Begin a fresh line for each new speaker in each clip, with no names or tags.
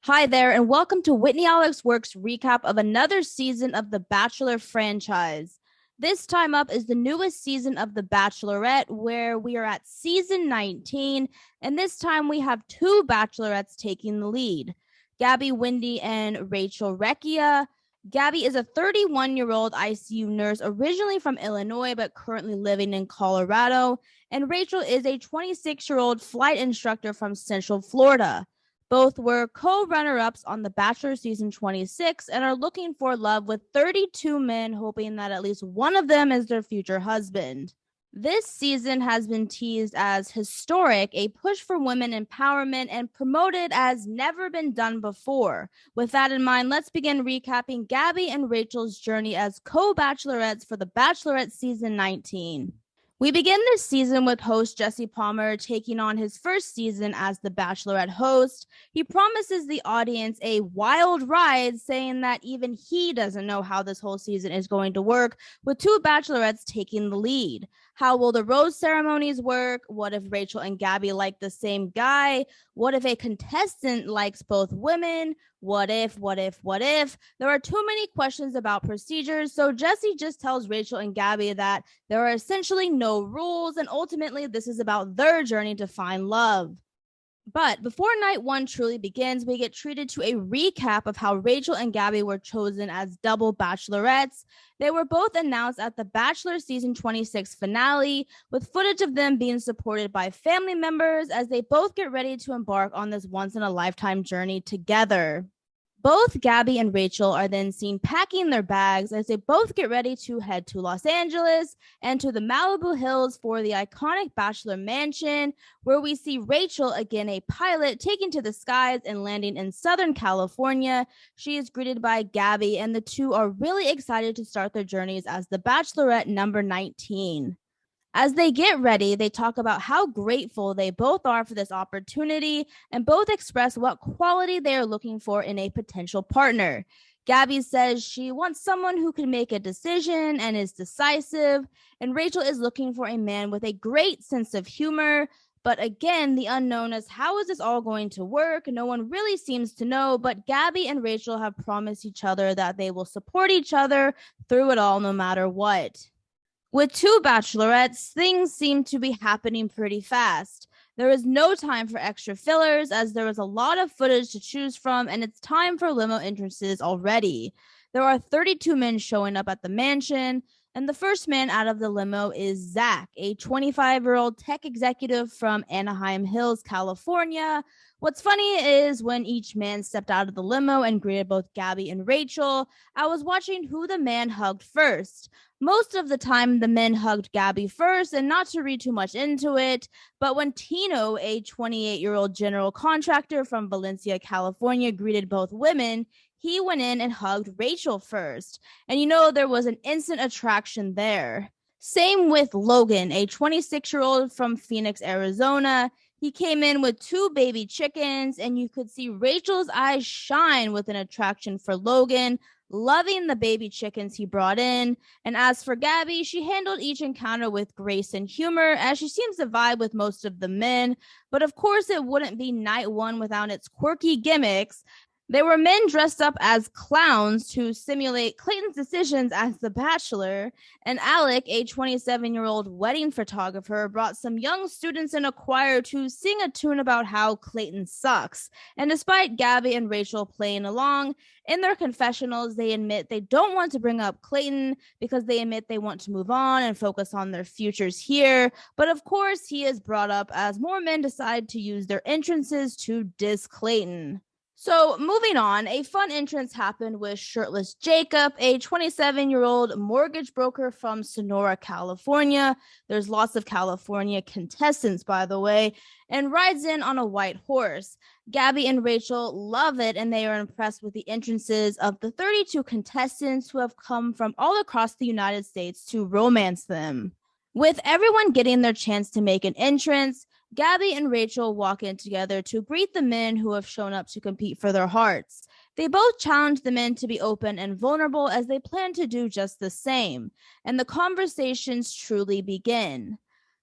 Hi there, and welcome to Whitney Alex Works recap of another season of the Bachelor franchise. This time up is the newest season of The Bachelorette, where we are at season 19, and this time we have two Bachelorettes taking the lead, Gabby, Windey, and Rachel Recchia. Gabby is a 31-year-old ICU nurse originally from Illinois but currently living in Colorado, and Rachel is a 26-year-old flight instructor from Central Florida. Both were co-runner-ups on The Bachelor season 26 and are looking for love with 32 men, hoping that at least one of them is their future husband. This season has been teased as historic, a push for women empowerment, and promoted as never been done before. With that in mind, let's begin recapping Gabby and Rachel's journey as co-bachelorettes for The Bachelorette season 19. We begin this season with host Jesse Palmer taking on his first season as the Bachelorette host. He promises the audience a wild ride, saying that even he doesn't know how this whole season is going to work, with two Bachelorettes taking the lead. How will the rose ceremonies work? What if Rachel and Gabby like the same guy? What if a contestant likes both women? What if? There are too many questions about procedures, so Jesse just tells Rachel and Gabby that there are essentially no rules, and ultimately this is about their journey to find love. But before night one truly begins, we get treated to a recap of how Rachel and Gabby were chosen as double bachelorettes. They were both announced at the Bachelor season 26 finale, with footage of them being supported by family members as they both get ready to embark on this once-in-a-lifetime journey together. Both Gabby and Rachel are then seen packing their bags as they both get ready to head to Los Angeles and to the Malibu Hills for the iconic Bachelor Mansion, where we see Rachel, again a pilot, taking to the skies and landing in Southern California. She is greeted by Gabby, and the two are really excited to start their journeys as the Bachelorette number 19. As they get ready, they talk about how grateful they both are for this opportunity and both express what quality they are looking for in a potential partner. Gabby says she wants someone who can make a decision and is decisive, and Rachel is looking for a man with a great sense of humor. But again, the unknown is how is this all going to work? No one really seems to know, but Gabby and Rachel have promised each other that they will support each other through it all no matter what. With two bachelorettes, things seem to be happening pretty fast. There is no time for extra fillers as there is a lot of footage to choose from, and it's time for limo entrances already. There are 32 men showing up at the mansion, and the first man out of the limo is Zach, a 25-year-old tech executive from Anaheim Hills, California. What's funny is when each man stepped out of the limo and greeted both Gabby and Rachel, I was watching who the man hugged first. Most of the time, the men hugged Gabby first, and not to read too much into it, but when Tino, a 28-year-old general contractor from Valencia, California, greeted both women, he went in and hugged Rachel first. And there was an instant attraction there. Same with Logan, a 26-year-old from Phoenix, Arizona. He came in with two baby chickens, and you could see Rachel's eyes shine with an attraction for Logan, loving the baby chickens he brought in. And as for Gabby, she handled each encounter with grace and humor, as she seems to vibe with most of the men. But of course, it wouldn't be night one without its quirky gimmicks. There were men dressed up as clowns to simulate Clayton's decisions as the Bachelor, and Alec, a 27-year-old wedding photographer, brought some young students in a choir to sing a tune about how Clayton sucks. And despite Gabby and Rachel playing along, in their confessionals, they admit they don't want to bring up Clayton because they admit they want to move on and focus on their futures here. But of course, he is brought up as more men decide to use their entrances to diss Clayton. So moving on, a fun entrance happened with shirtless Jacob, a 27-year-old mortgage broker from Sonora, California. There's lots of California contestants, by the way, and rides in on a white horse. Gabby and Rachel love it, and they are impressed with the entrances of the 32 contestants who have come from all across the United States to romance them. With everyone getting their chance to make an entrance, Gabby and Rachel walk in together to greet the men who have shown up to compete for their hearts. They both challenge the men to be open and vulnerable as they plan to do just the same, and the conversations truly begin.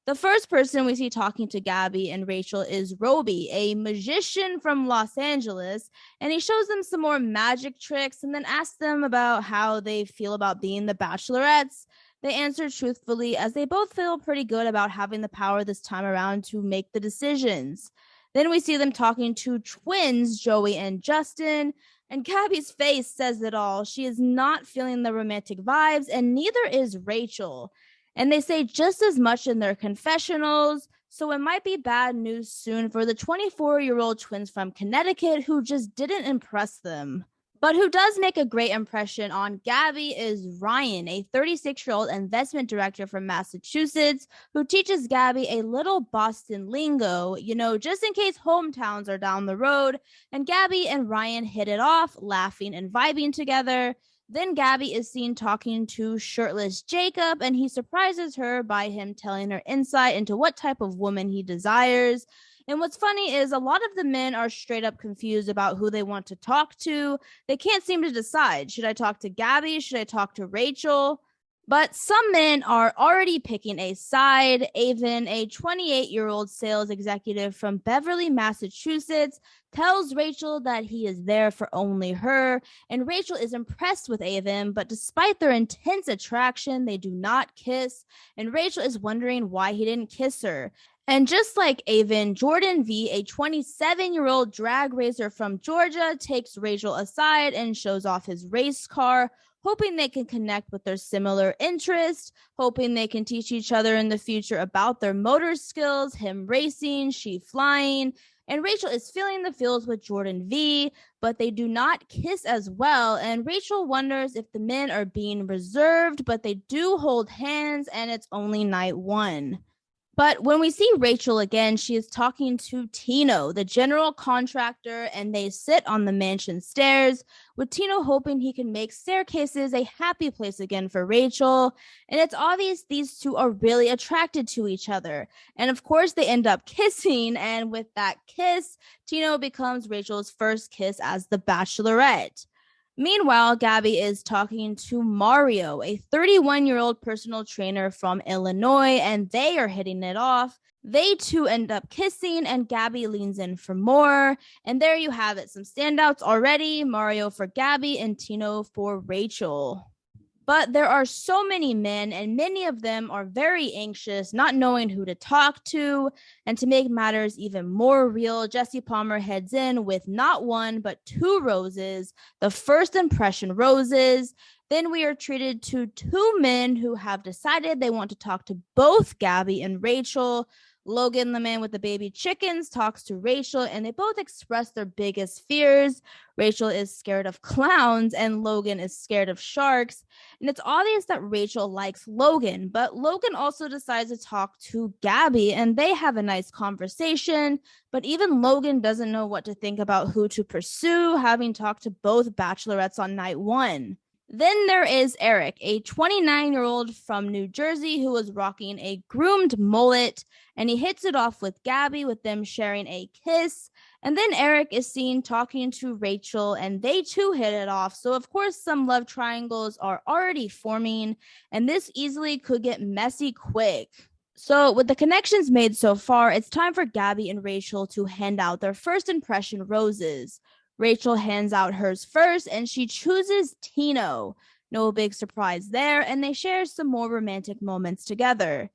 The first person we see talking to Gabby and Rachel is Roby, a magician from Los Angeles, and he shows them some more magic tricks and then asks them about how they feel about being the Bachelorettes. They answer truthfully as they both feel pretty good about having the power this time around to make the decisions. Then we see them talking to twins, Joey and Justin, and Gabby's face says it all. She is not feeling the romantic vibes, and neither is Rachel. And they say just as much in their confessionals, so it might be bad news soon for the 24-year-old twins from Connecticut who just didn't impress them. But who does make a great impression on Gabby is Ryan, a 36-year-old investment director from Massachusetts who teaches Gabby a little Boston lingo, just in case hometowns are down the road. And Gabby and Ryan hit it off, laughing and vibing together. Then Gabby is seen talking to shirtless Jacob, and he surprises her by him telling her insight into what type of woman he desires. And what's funny is a lot of the men are straight up confused about who they want to talk to. They can't seem to decide. Should I talk to Gabby? Should I talk to Rachel? But some men are already picking a side. Avon, a 28-year-old sales executive from Beverly, Massachusetts, tells Rachel that he is there for only her, and Rachel is impressed with Avon, but despite their intense attraction, they do not kiss, and Rachel is wondering why he didn't kiss her. And just like Avon, Jordan V, a 27-year-old drag racer from Georgia, takes Rachel aside and shows off his race car, hoping they can connect with their similar interests, hoping they can teach each other in the future about their motor skills, him racing, she flying. And Rachel is feeling the feels with Jordan V, but they do not kiss as well. And Rachel wonders if the men are being reserved, but they do hold hands, and it's only night one. But when we see Rachel again, she is talking to Tino, the general contractor, and they sit on the mansion stairs, with Tino hoping he can make staircases a happy place again for Rachel. And it's obvious these two are really attracted to each other. And of course, they end up kissing, and with that kiss, Tino becomes Rachel's first kiss as the Bachelorette. Meanwhile, Gabby is talking to Mario, a 31-year-old personal trainer from Illinois, and they are hitting it off. They two end up kissing, and Gabby leans in for more. And there you have it. Some standouts already. Mario for Gabby and Tino for Rachel. But there are so many men, and many of them are very anxious, not knowing who to talk to. And to make matters even more real, Jesse Palmer heads in with not one, but two roses, the first impression roses. Then we are treated to two men who have decided they want to talk to both Gabby and Rachel. Logan, the man with the baby chickens, talks to Rachel, and they both express their biggest fears. Rachel is scared of clowns, and Logan is scared of sharks. And it's obvious that Rachel likes Logan, but Logan also decides to talk to Gabby, and they have a nice conversation. But even Logan doesn't know what to think about who to pursue, having talked to both bachelorettes on night one. Then there is Eric, a 29-year-old from New Jersey who was rocking a groomed mullet, and he hits it off with Gabby, with them sharing a kiss. And then Eric is seen talking to Rachel, and they too hit it off. So of course some love triangles are already forming, and this easily could get messy quick. So with the connections made so far, it's time for Gabby and Rachel to hand out their first impression roses. Rachel hands out hers first, and she chooses Tino. No big surprise there, and they share some more romantic moments together.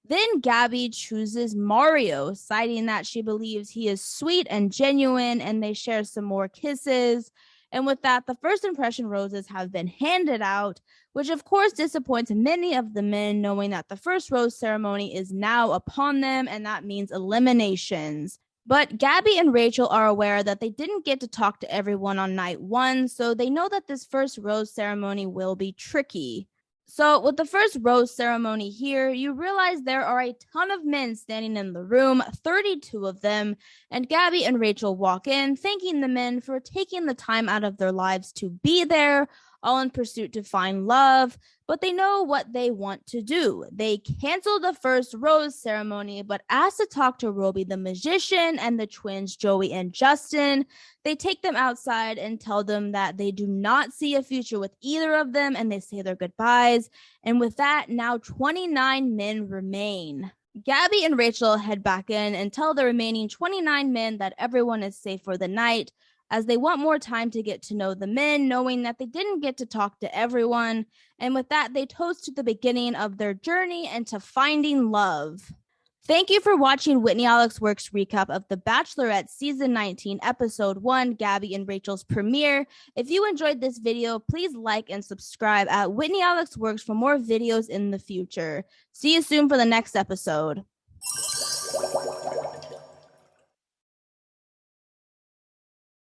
Then Gabby chooses Mario, citing that she believes he is sweet and genuine, and they share some more kisses. And with that, the first impression roses have been handed out, which of course disappoints many of the men, knowing that the first rose ceremony is now upon them, and that means eliminations. But Gabby and Rachel are aware that they didn't get to talk to everyone on night one, so they know that this first rose ceremony will be tricky. So with the first rose ceremony here, you realize there are a ton of men standing in the room, 32 of them, and Gabby and Rachel walk in, thanking the men for taking the time out of their lives to be there, all in pursuit to find love, but they know what they want to do. They cancel the first rose ceremony, but ask to talk to Roby the magician and the twins Joey and Justin. They take them outside and tell them that they do not see a future with either of them, and they say their goodbyes. And with that, now 29 men remain. Gabby and Rachel head back in and tell the remaining 29 men that everyone is safe for the night, as they want more time to get to know the men, knowing that they didn't get to talk to everyone. And with that, they toast to the beginning of their journey and to finding love. Thank you for watching Whitney Alex Works recap of The Bachelorette Season 19, Episode 1, Gabby and Rachel's premiere. If you enjoyed this video, please like and subscribe at Whitney Alex Works for more videos in the future. See you soon for the next episode.